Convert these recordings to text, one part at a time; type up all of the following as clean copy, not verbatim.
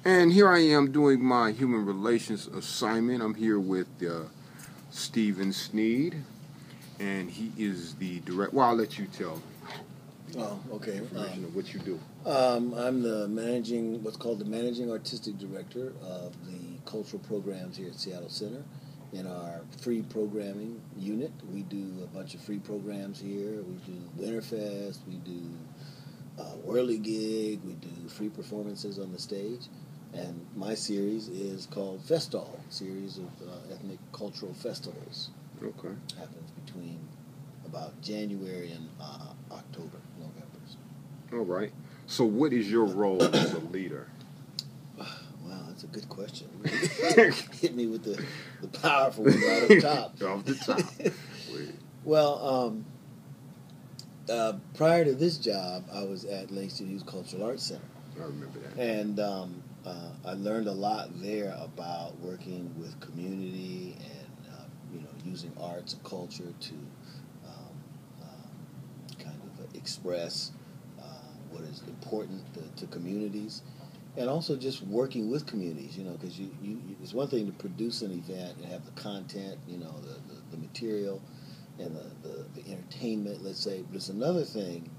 And here I am doing my human relations assignment. I'm here with Stephen Sneed, and he is the director. Well, I'll let you tell Okay. information of what you do. I'm the what's called the managing artistic director of the cultural programs here at Seattle Center. In our free programming unit, we do a bunch of free programs here. We do Winterfest, we do Whirly Gig, we do free performances on the stage. And my series is called Festall, series of ethnic cultural festivals. Okay. Happens between about January and October, November. All right. So what is your role as a leader? Wow, that's a good question. Hit me with the powerful one right up top. Off the top. Well, prior to this job, I was at Langston Hughes Cultural Arts Center. I remember that. And I learned a lot there about working with community and using arts and culture to kind of express what is important to communities, and also just working with communities. Because it's one thing to produce an event and have the content, the material, and the entertainment, let's say, but it's another thing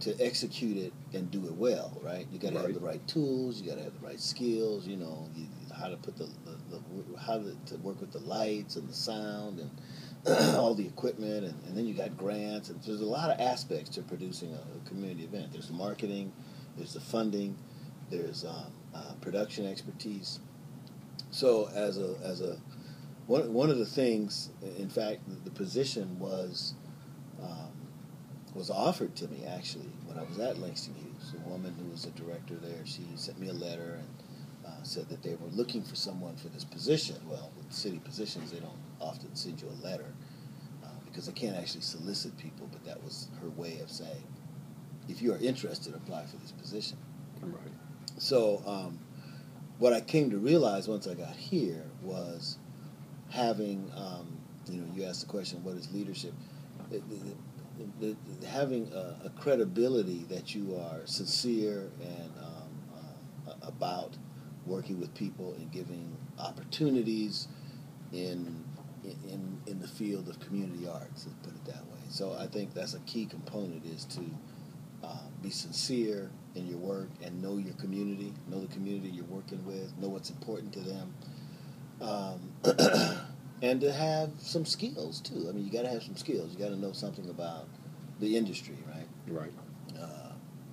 to execute it and do it well, right? You got to have the right tools, you got to have the right skills, how to put how to work with the lights and the sound and all the equipment, and then you got grants, and there's a lot of aspects to producing a community event. There's the marketing, there's the funding, there's production expertise. So one of the things, in fact, the position was offered to me actually when I was at Langston Hughes. A woman who was a director there, she sent me a letter and said that they were looking for someone for this position. Well, with city positions, they don't often send you a letter because they can't actually solicit people, but that was her way of saying, if you are interested, apply for this position. Right. So what I came to realize once I got here was having, you asked the question, what is leadership? Having a credibility that you are sincere and about working with people and giving opportunities in the field of community arts, let's put it that way. So I think that's a key component, is to be sincere in your work and know your community, know the community you're working with, know what's important to them. And to have some skills, too. I mean, you got to have some skills. You got to know something about the industry, right? Right.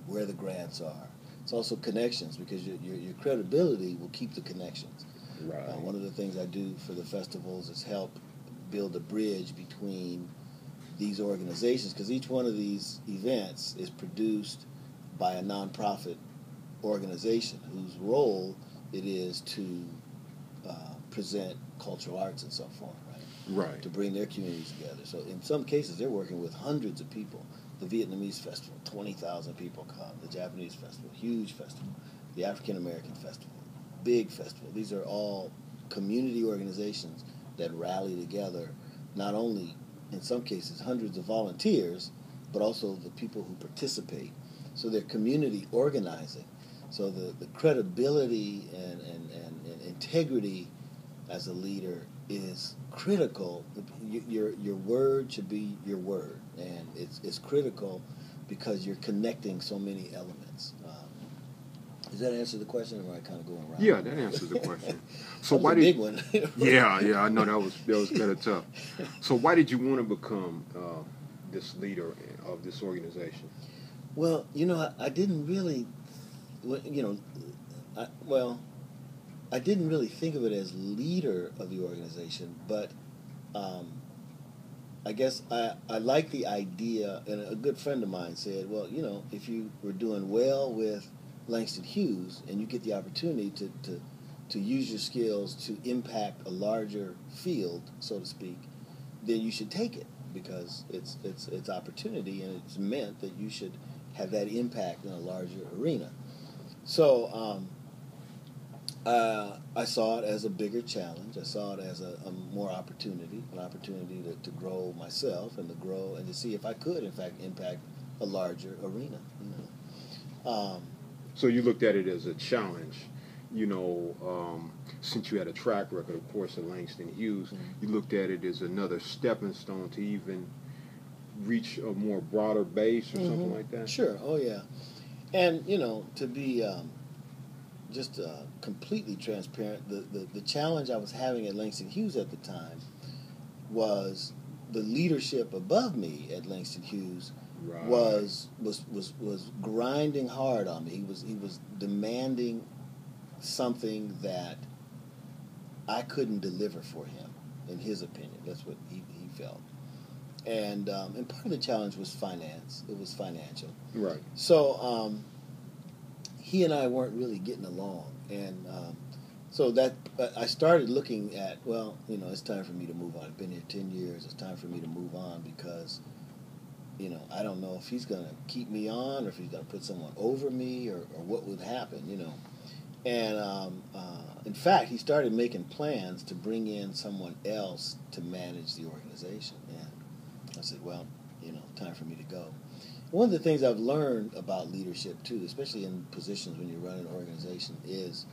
Where the grants are. It's also connections, because your credibility will keep the connections. Right. One of the things I do for the festivals is help build a bridge between these organizations, because each one of these events is produced by a nonprofit organization whose role it is to present cultural arts and so forth, right? Right. To bring their communities together. So in some cases, they're working with hundreds of people. The Vietnamese festival, 20,000 people come. The Japanese festival, huge festival. The African American festival, big festival. These are all community organizations that rally together, not only, in some cases, hundreds of volunteers, but also the people who participate. So they're community organizing. So the credibility and integrity as a leader is critical. Your word should be your word, and it's critical because you're connecting so many elements. Does that answer the question, or am I kind of going around? Yeah, that answers the question. So that was a big one. Yeah, I know that was kind of tough. So why did you want to become this leader of this organization? Well, I didn't really, I didn't really think of it as leader of the organization, but I guess I like the idea, and a good friend of mine said, well, if you were doing well with Langston Hughes and you get the opportunity to use your skills to impact a larger field, so to speak, then you should take it, because it's opportunity, and it's meant that you should have that impact in a larger arena. So I saw it as a bigger challenge. I saw it as a more opportunity, an opportunity to grow myself and to see if I could, in fact, impact a larger arena. So you looked at it as a challenge since you had a track record, of course, at Langston Hughes, you looked at it as another stepping stone to even reach a more broader base or something like that? Sure. Oh, yeah. And, to be just completely transparent, the challenge I was having at Langston Hughes at the time was the leadership above me at Langston Hughes was grinding hard on me. He was demanding something that I couldn't deliver for him, in his opinion. That's what he felt. And part of the challenge was finance. It was financial. Right. So he and I weren't really getting along, and so that I started looking at, well, it's time for me to move on. I've been here 10 years. It's time for me to move on because, I don't know if he's going to keep me on or if he's going to put someone over me or what would happen, And in fact, he started making plans to bring in someone else to manage the organization. And I said, well, time for me to go. One of the things I've learned about leadership, too, especially in positions when you run an organization, is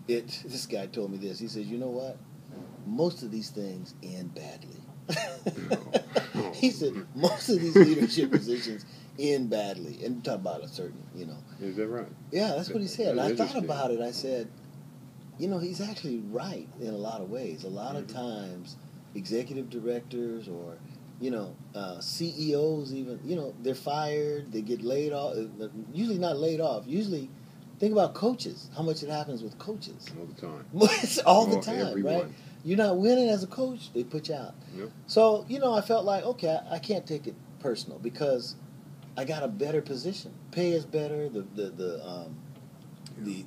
this guy told me this. He says, you know what? Most of these things end badly. He said, most of these leadership positions end badly. And talk about a certain, Is that right? Yeah, that's what he said. And I thought about it. I said, he's actually right in a lot of ways. A lot of times, executive directors or, CEOs even, they're fired, they get laid off. Usually not laid off. Usually, think about coaches, how much it happens with coaches. All the time. It's all the time, everyone. Right? You're not winning as a coach, they put you out. Yep. So, I felt like, okay, I can't take it personal because I got a better position. Pay is better, the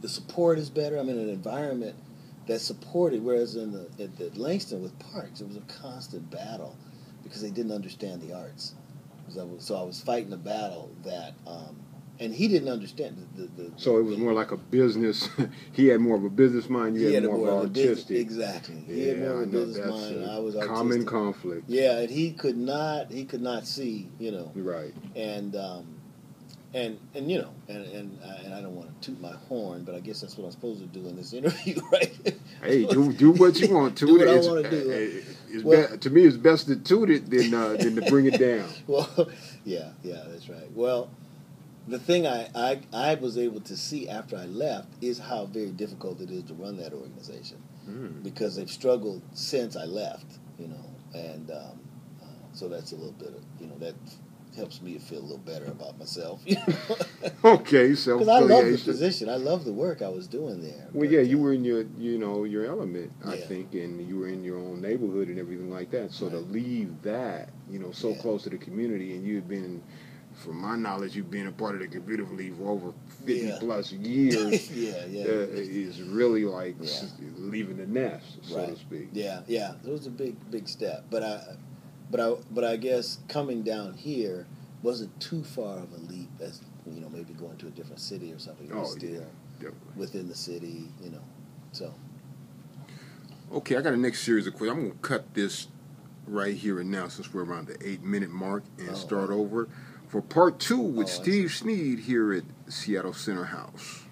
support is better. I'm in an environment that's supported, whereas at Langston with Parks, it was a constant battle because they didn't understand the arts. So I was fighting a battle that, and he didn't understand. So it was more like a business. He had more of a business mind. You had more of an artistic. Exactly. He had more of a business mind, and I was artistic. Common conflict. Yeah, and he could not see, Right. And I don't want to toot my horn, but I guess that's what I'm supposed to do in this interview, right? Hey, do what you want to. Do what I want to do. To me, it's best to toot it than to bring it down. Well, yeah, that's right. Well, the thing I was able to see after I left is how very difficult it is to run that organization because they've struggled since I left, and so that's a little bit of, that helps me to feel a little better about myself. Okay, so because I love the position, I love the work I was doing there. Well, but, you were in your element, I Yeah. think, and you were in your own neighborhood and everything like that. So to leave that, so close to the community, and you had been, from my knowledge, you've been a part of the community for over 50 plus years. Is really like leaving the nest, so to speak. Yeah. It was a big step, but I guess coming down here wasn't too far of a leap as maybe going to a different city or something. It was still within the city, So. Okay, I got a next series of questions. I'm going to cut this right here and now since we're around the 8-minute mark and start over for part 2 with Steve Sneed here at Seattle Center House.